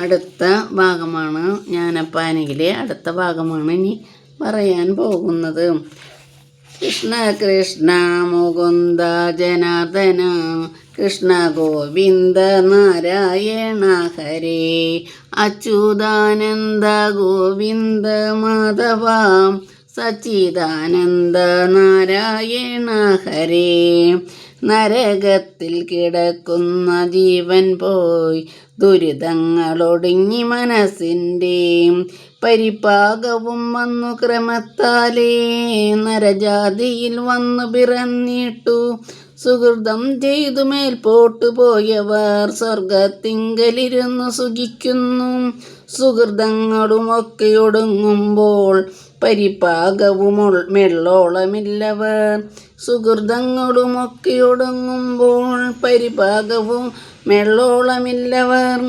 അടുത്ത ഭാഗമാണ് ജ്ഞാനപ്പാനയിലെ അടുത്ത ഭാഗമാണ് ഇനി പറയാൻ പോകുന്നത്. കൃഷ്ണ കൃഷ്ണ മുകുന്ദ ജനാർദ്ദന കൃഷ്ണ ഗോവിന്ദ നാരായണ ഹരേ അച്യുതാനന്ദ ഗോവിന്ദ മാധവ സച്ചിദാനന്ദ നാരായണ ഹരേ. നരകത്തിൽ കിടക്കുന്ന ജീവൻ പോയി ദുരിതങ്ങളൊടുങ്ങി മനസ്സിൻ്റെ പരിപാകവും വന്നു ക്രമത്താലേ നരജാതിയിൽ വന്നു പിറന്നിട്ടു സുഹൃതം ചെയ്തു മേൽപോട്ടു പോയവർ സ്വർഗത്തിങ്കലിരുന്നു സുഖിക്കുന്നു. സുഹൃതങ്ങളുമൊക്കെ ഒടുങ്ങുമ്പോൾ പരിപാകവും മെള്ളോളമില്ലവർ. സുഹൃതങ്ങളുമൊക്കെ ഒടുങ്ങുമ്പോൾ പരിപാകവും മെള്ളോളമില്ലവർ.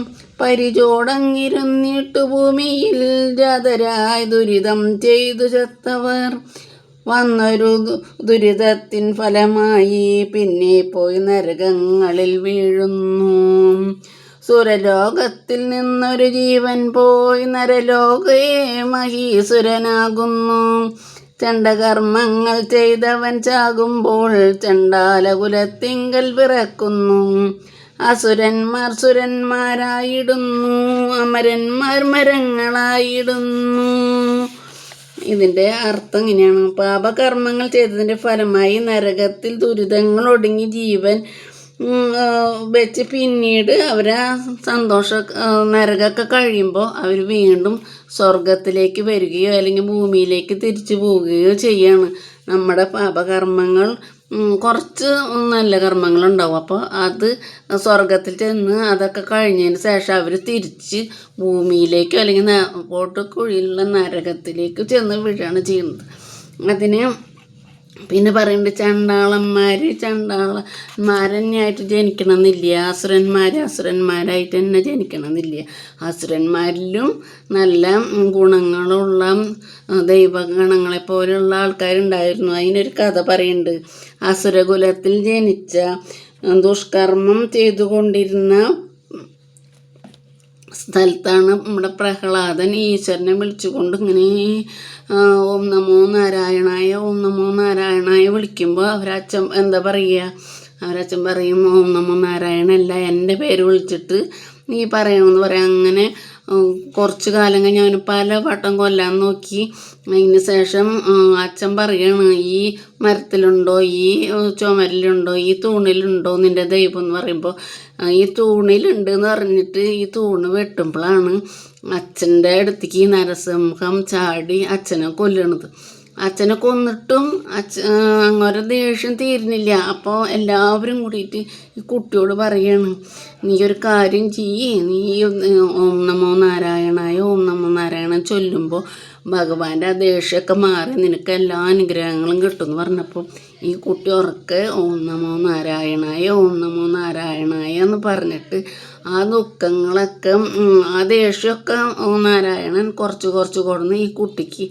പരിചോടങ്ങിരുന്നിട്ടു ഭൂമിയിൽ ജാതരായി ദുരിതം ചെയ്തു ചത്തവർ വന്നൊരു ദുരിതത്തിൻ ഫലമായി പിന്നെ പോയി നരകങ്ങളിൽ വീഴുന്നു. സുരലോകത്തിൽ നിന്നൊരു ജീവൻ പോയി നരലോകേ മഹീസുരനാകുന്നു. ചണ്ഡകർമ്മങ്ങൾ ചെയ്തവൻ ചാകുമ്പോൾ ചണ്ഡാലകുലത്തിങ്കൽ പിറക്കുന്നു. അസുരന്മാർ സുരന്മാരായിടുന്നു, അമരന്മാർ മരങ്ങളായിടുന്നു. ഇതിൻ്റെ അർത്ഥം ഇങ്ങനെയാണ്. പാപകർമ്മങ്ങൾ ചെയ്തതിൻ്റെ ഫലമായി നരകത്തിൽ ദുരിതങ്ങൾ ഒടുങ്ങി ജീവൻ വെച്ച് പിന്നീട് അവരാ സന്തോഷ നരകമൊക്കെ കഴിയുമ്പോൾ അവർ വീണ്ടും സ്വർഗത്തിലേക്ക് വരികയോ അല്ലെങ്കിൽ ഭൂമിയിലേക്ക് തിരിച്ചു പോവുകയോ ചെയ്യാണ്. നമ്മുടെ പാപകർമ്മങ്ങൾ കുറച്ച് നല്ല കർമ്മങ്ങളുണ്ടാവും. അപ്പോൾ അത് സ്വർഗത്തിൽ ചെന്ന് അതൊക്കെ കഴിഞ്ഞതിന് ശേഷം അവർ തിരിച്ച് ഭൂമിയിലേക്കോ അല്ലെങ്കിൽ പോട്ട് കുഴിയിലുള്ള നരകത്തിലേക്ക് ചെന്ന് വീഴുകയാണ് ചെയ്യുന്നത്. അതിന് പിന്നെ പറയുന്നുണ്ട് ചണ്ടാളന്മാരെന്നായിട്ട് ജനിക്കണമെന്നില്ല, അസുരന്മാരായിട്ട് തന്നെ ജനിക്കണമെന്നില്ല. അസുരന്മാരിലും നല്ല ഗുണങ്ങളുള്ള ദൈവഗണങ്ങളെ പോലെയുള്ള ആൾക്കാരുണ്ടായിരുന്നു. അതിനൊരു കഥ പറയുന്നുണ്ട്. അസുരകുലത്തിൽ ജനിച്ച ദുഷ്കർമ്മം ചെയ്തുകൊണ്ടിരുന്ന സ്ഥലത്താണ് നമ്മുടെ പ്രഹ്ലാദൻ ഈശ്വരനെ വിളിച്ചുകൊണ്ട് ഇങ്ങനെ ഓം നമോ നാരായണായ ഓം നമോ നാരായണായ വിളിക്കുമ്പോൾ അവരച്ഛൻ എന്താ പറയുക, അവരച്ഛൻ പറയും ഓം നമോ നാരായണല്ല എൻ്റെ പേര് വിളിച്ചിട്ട് നീ പറയണമെന്ന് പറയാം. അങ്ങനെ കുറച്ച് കാലം കഴിഞ്ഞ് അവന് പല വട്ടം കൊല്ലാൻ നോക്കി. അതിന് ശേഷം അച്ഛൻ പറയാണ്, ഈ മരത്തിലുണ്ടോ, ഈ ചുമരിലുണ്ടോ, ഈ തൂണിലുണ്ടോ നിൻ്റെ ദൈവം എന്ന് പറയുമ്പോൾ ഈ തൂണിലുണ്ട് എന്ന് പറഞ്ഞിട്ട് ഈ തൂണ് വെട്ടുമ്പോഴാണ് അച്ഛൻ്റെ അടുത്തേക്ക് ഈ നരസിംഹം ചാടി അച്ഛനെ കൊല്ലണത്. അച്ഛനെ കൊന്നിട്ടും അങ്ങനെ ദേഷ്യം തീരുന്നില്ല. അപ്പോൾ എല്ലാവരും കൂടിയിട്ട് ഈ കുട്ടിയോട് പറയാണ്, നീ ഒരു കാര്യം ചെയ്യ്, നീ ഓം നമോ നാരായണായ ഓം നമോ നാരായണ ചൊല്ലുമ്പോൾ ഭഗവാന്റെ ആ ദേഷ്യമൊക്കെ മാറി നിനക്ക് എല്ലാ അനുഗ്രഹങ്ങളും കിട്ടുമെന്ന് പറഞ്ഞപ്പോൾ ഈ കുട്ടി ഉറക്കെ ഓം നമോ നാരായണായ ഓം നമോ നാരായണായ എന്ന് പറഞ്ഞിട്ട് ആ ദുഃഖങ്ങളൊക്കെ ആ ദേഷ്യമൊക്കെ നാരായണൻ കുറച്ച് കൊടുന്ന് ഈ കുട്ടിക്ക്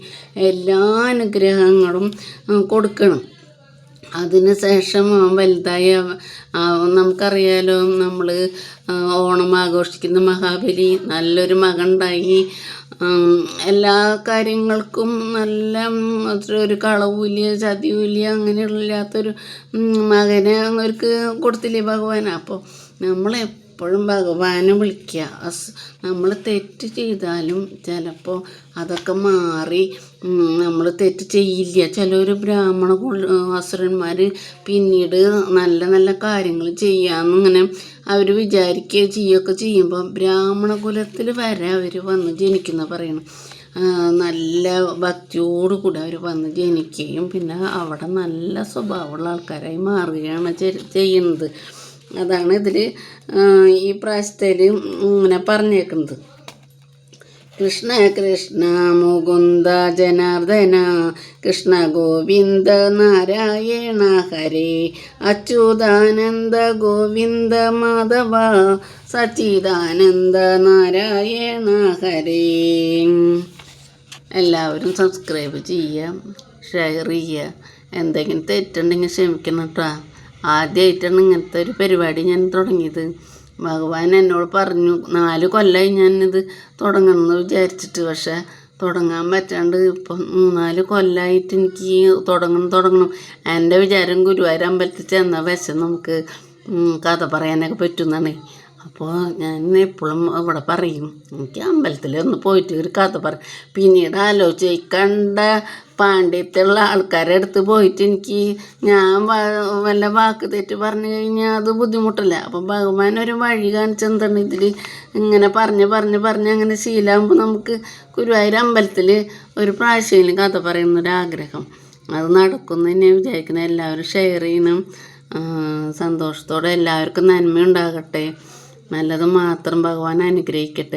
എല്ലാ അനുഗ്രഹങ്ങളും കൊടുക്കണം. അതിന് ശേഷം വലുതായ നമുക്കറിയാലോ, നമ്മൾ ഓണം ആഘോഷിക്കുന്ന മഹാബലി നല്ലൊരു മകനുണ്ടായി. എല്ലാ കാര്യങ്ങൾക്കും നല്ല ഒരു കളവുമില്ല ചതിയുമില്ല അങ്ങനെയില്ലാത്തൊരു മകനെ അവർക്ക് കൊടുത്തില്ലേ ഭഗവാൻ. അപ്പോൾ നമ്മളെപ്പോഴും ഭഗവാനെ വിളിക്കുക. നമ്മൾ തെറ്റ് ചെയ്താലും ചിലപ്പോൾ അതൊക്കെ മാറി നമ്മൾ തെറ്റ് ചെയ്യില്ല. ചിലർ ബ്രാഹ്മണ അസുരന്മാർ പിന്നീട് നല്ല നല്ല കാര്യങ്ങൾ ചെയ്യാമെന്നിങ്ങനെ അവർ വിചാരിക്കുകയോ ചെയ്യുകയൊക്കെ ചെയ്യുമ്പോൾ ബ്രാഹ്മണ കുലത്തിൽ വരെ അവർ വന്ന് ജനിക്കുന്ന പറയണം. നല്ല ഭക്തിയോടുകൂടി അവർ വന്ന് ജനിക്കുകയും പിന്നെ അവിടെ നല്ല സ്വഭാവമുള്ള ആൾക്കാരായി മാറുകയാണ് ചെയ്യുന്നത്. അതാണ് ഇതിൽ ഈ പ്രാവശ്യത്തിൽ ഇങ്ങനെ പറഞ്ഞേക്കുന്നത്. കൃഷ്ണ കൃഷ്ണ മുകുന്ദ ജനാർദ്ദന കൃഷ്ണ ഗോവിന്ദ നാരായണ ഹരേ അച്യുതാനന്ദ ഗോവിന്ദ മാധവ സച്ചിദാനന്ദ നാരായണ ഹരേ. എല്ലാവരും സബ്സ്ക്രൈബ് ചെയ്യുക, ഷെയർ ചെയ്യുക. എന്തെങ്കിലും തെറ്റുണ്ടെങ്കിൽ ക്ഷമിക്കണം കേട്ടോ. ആദ്യമായിട്ടാണ് ഇങ്ങനത്തെ ഒരു പരിപാടി ഞാൻ തുടങ്ങിയത്. ഭഗവാൻ എന്നോട് പറഞ്ഞു 4 കൊല്ലമായി ഞാനിത് തുടങ്ങണമെന്ന് വിചാരിച്ചിട്ട്. പക്ഷേ തുടങ്ങാൻ പറ്റാണ്ട് ഇപ്പം 3-4 കൊല്ലമായിട്ട് എനിക്ക് തുടങ്ങണം. എൻ്റെ വിചാരം ഗുരുവായൂർ അമ്പലത്തിൽ ചെന്നാൽ വെച്ചാൽ നമുക്ക് കഥ പറയാനൊക്കെ പറ്റുന്നതാണ്. അപ്പോൾ ഞാൻ എപ്പോഴും ഇവിടെ പറയും, എനിക്ക് അമ്പലത്തിൽ ഒന്ന് പോയിട്ട് ഒരു കഥ പറയും. പിന്നീട് ആലോചിച്ച് കണ്ട പാണ്ഡിത്യമുള്ള ആൾക്കാരുടെ അടുത്ത് പോയിട്ട് എനിക്ക് ഞാൻ വല്ല വാക്ക് തെറ്റ് പറഞ്ഞു കഴിഞ്ഞാൽ അത് ബുദ്ധിമുട്ടല്ല. അപ്പം ഭഗവാൻ ഒരു വഴി കാണിച്ചെന്താണ്, ഇതിൽ ഇങ്ങനെ പറഞ്ഞ് അങ്ങനെ ശീലമാകുമ്പോൾ നമുക്ക് ഗുരുവായൂർ അമ്പലത്തിൽ ഒരു പ്രാവശ്യമെങ്കിലും കഥ പറയുന്നൊരാഗ്രഹം അത് നടക്കുമെന്ന് തന്നെ വിചാരിക്കണം. എല്ലാവരും ഷെയർ ചെയ്യണം. സന്തോഷത്തോടെ എല്ലാവർക്കും നന്മ ഉണ്ടാകട്ടെ, നല്ലത് മാത്രം ഭഗവാൻ അനുഗ്രഹിക്കട്ടെ.